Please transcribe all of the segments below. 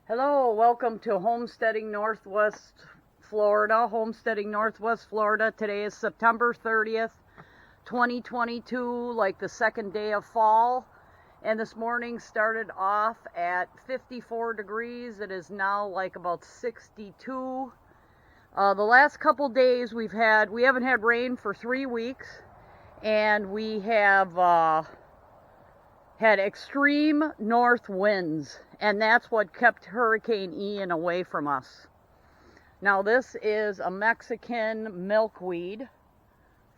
Hello, welcome to Homesteading Northwest Florida. Today is September 30th, 2022, like the second day of fall. And this morning started off at 54 degrees. It is now like about 62. The last couple days we haven't had rain for 3 weeks, and we have had extreme north winds, and that's what kept Hurricane Ian away from us. Now this is a Mexican milkweed,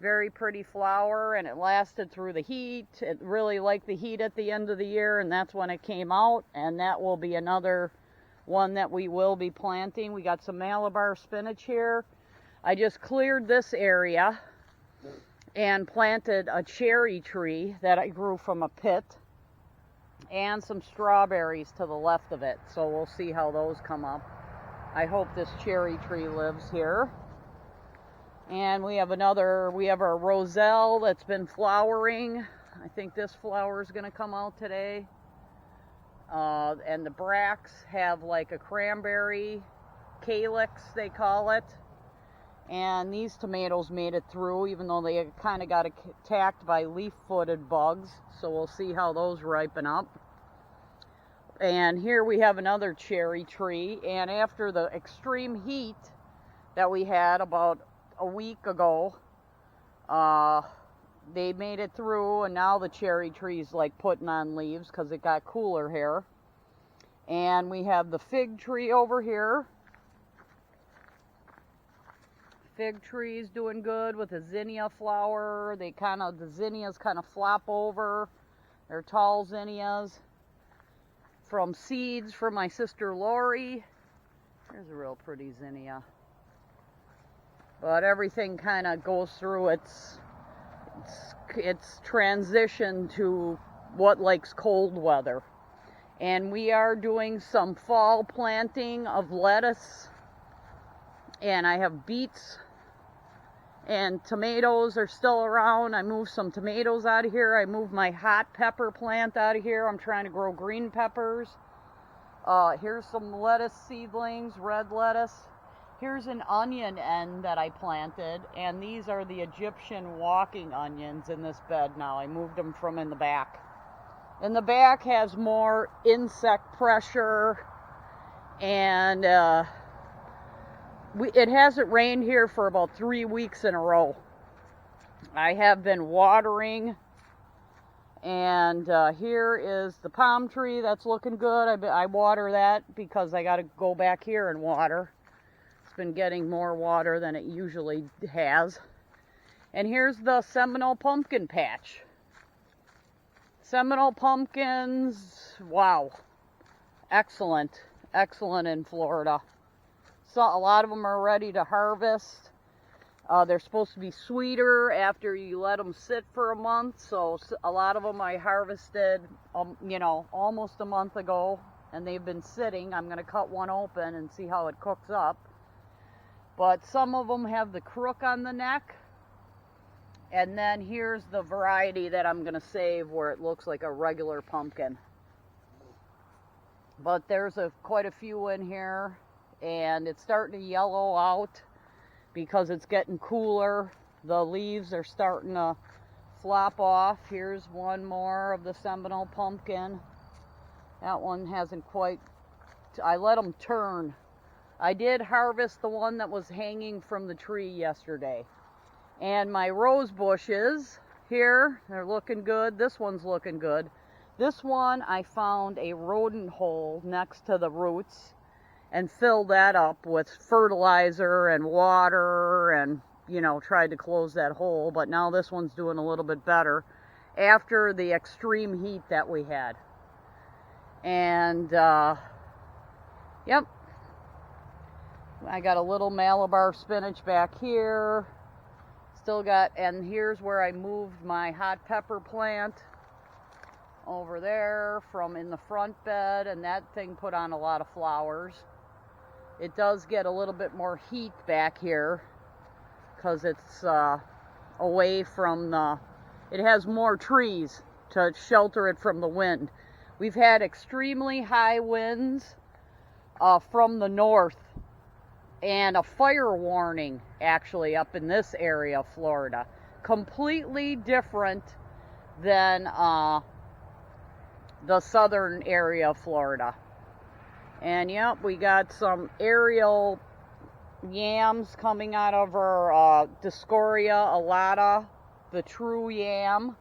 very pretty flower, and it lasted through the heat. It really liked the heat at the end of the year, and that's when it came out, and that will be another one that we will be planting. We got some Malabar spinach here. I just cleared this area and planted a cherry tree that I grew from a pit, and some strawberries to the left of it, so we'll see how those come up. I hope this cherry tree lives here. And we have our roselle that's been flowering. I think this flower is going to come out today. And the bracts have like a cranberry calyx, they call it. And these tomatoes made it through, even though they kind of got attacked by leaf-footed bugs. So we'll see how those ripen up. And here we have another cherry tree. And after the extreme heat that we had about a week ago, they made it through. And now the cherry tree's like putting on leaves because it got cooler here. And we have the fig tree over here. Fig tree's doing good with a zinnia flower. The zinnias kind of flop over. They're tall zinnias from seeds from my sister Lori. There's a real pretty zinnia. But everything kind of goes through its transition to what likes cold weather. And we are doing some fall planting of lettuce. And I have beets. And tomatoes are still around. I moved some tomatoes out of here. I moved my hot pepper plant out of here. I'm trying to grow green peppers. Here's some lettuce seedlings, red lettuce. Here's an onion end that I planted. And these are the Egyptian walking onions in this bed now. I moved them from in the back. And the back has more insect pressure. And it hasn't rained here for about 3 weeks in a row. I have been watering, and here is the palm tree that's looking good. I water that because I got to go back here and water. It's been getting more water than it usually has. And here's the Seminole pumpkin patch. Seminole pumpkins, wow, excellent in Florida. So a lot of them are ready to harvest. They're supposed to be sweeter after you let them sit for a month. So a lot of them I harvested, almost a month ago, and they've been sitting. I'm going to cut one open and see how it cooks up. But some of them have the crook on the neck. And then here's the variety that I'm going to save where it looks like a regular pumpkin. But there's quite a few in here. And it's starting to yellow out because it's getting cooler. The leaves are starting to flop off. Here's one more of the Seminole pumpkin. That one hasn't quite, I let them turn. I did harvest the one that was hanging from the tree yesterday. And my rose bushes here, they're looking good. This one's looking good. This one I found a rodent hole next to the roots and filled that up with fertilizer and water and, tried to close that hole. But now this one's doing a little bit better after the extreme heat that we had. And, yep. I got a little Malabar spinach back here. And here's where I moved my hot pepper plant over there from in the front bed, and that thing put on a lot of flowers. It does get a little bit more heat back here because it's away from it has more trees to shelter it from the wind. We've had extremely high winds from the north, and a fire warning actually up in this area of Florida. Completely different than the southern area of Florida. And yep, we got some aerial yams coming out of our Discoria alata, the true yam.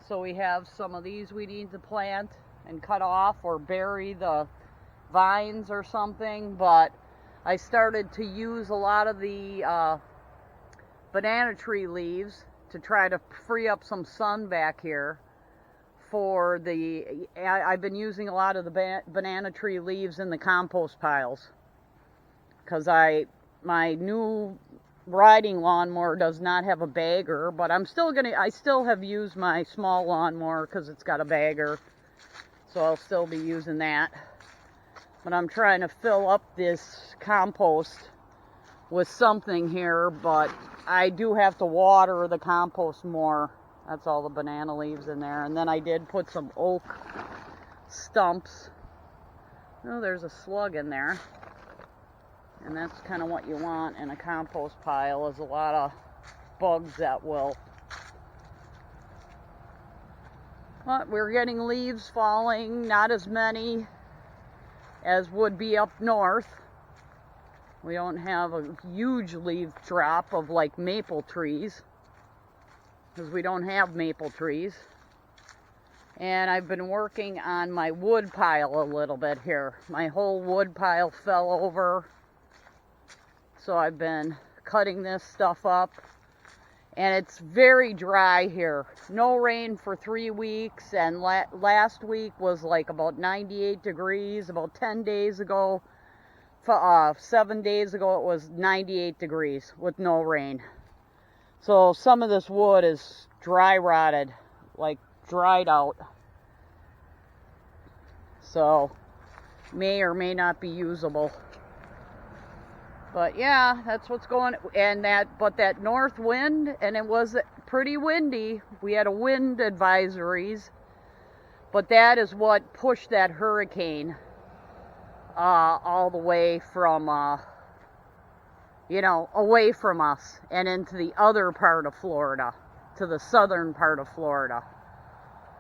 So we have some of these we need to plant and cut off or bury the vines or something. But I started to use a lot of the banana tree leaves to try to free up some sun back here for the, I've been using a lot of the banana tree leaves in the compost piles, because my new riding lawnmower does not have a bagger, but I still have used my small lawnmower because it's got a bagger, so I'll still be using that. But I'm trying to fill up this compost with something here, but I do have to water the compost more. That's all the banana leaves in there. And then I did put some oak stumps. Oh, there's a slug in there. And that's kind of what you want in a compost pile, is a lot of bugs that will. But we're getting leaves falling, not as many as would be up north. We don't have a huge leaf drop of like maple trees, because we don't have maple trees. And I've been working on my wood pile a little bit here. My whole wood pile fell over, so I've been cutting this stuff up. And it's very dry here. No rain for 3 weeks, and last week was like about 98 degrees. About 10 days ago, 7 days ago, it was 98 degrees with no rain. So some of this wood is dry rotted, like dried out. So may or may not be usable. But yeah, that's what's going. And that north wind, and it was pretty windy. We had a wind advisories, but that is what pushed that hurricane all the way from away from us and into the other part of Florida, to the southern part of Florida.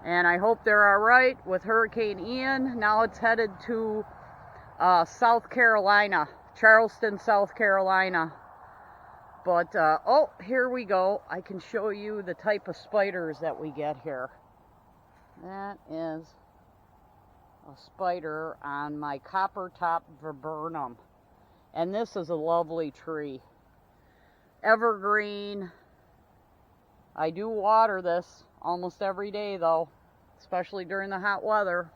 And I hope they're all right with Hurricane Ian. Now it's headed to South Carolina, Charleston, South Carolina. But, oh, here we go. I can show you the type of spiders that we get here. That is a spider on my copper top viburnum. And this is a lovely tree. Evergreen. I do water this almost every day though, especially during the hot weather.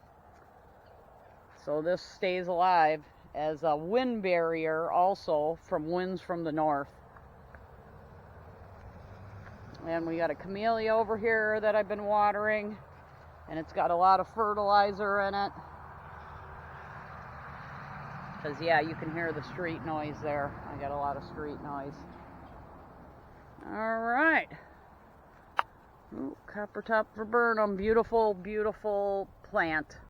So this stays alive as a wind barrier also from winds from the north. And we got a camellia over here that I've been watering, and it's got a lot of fertilizer in it. Because yeah, you can hear the street noise there. I got a lot of street noise. Alright. Copper top viburnum, beautiful, beautiful plant.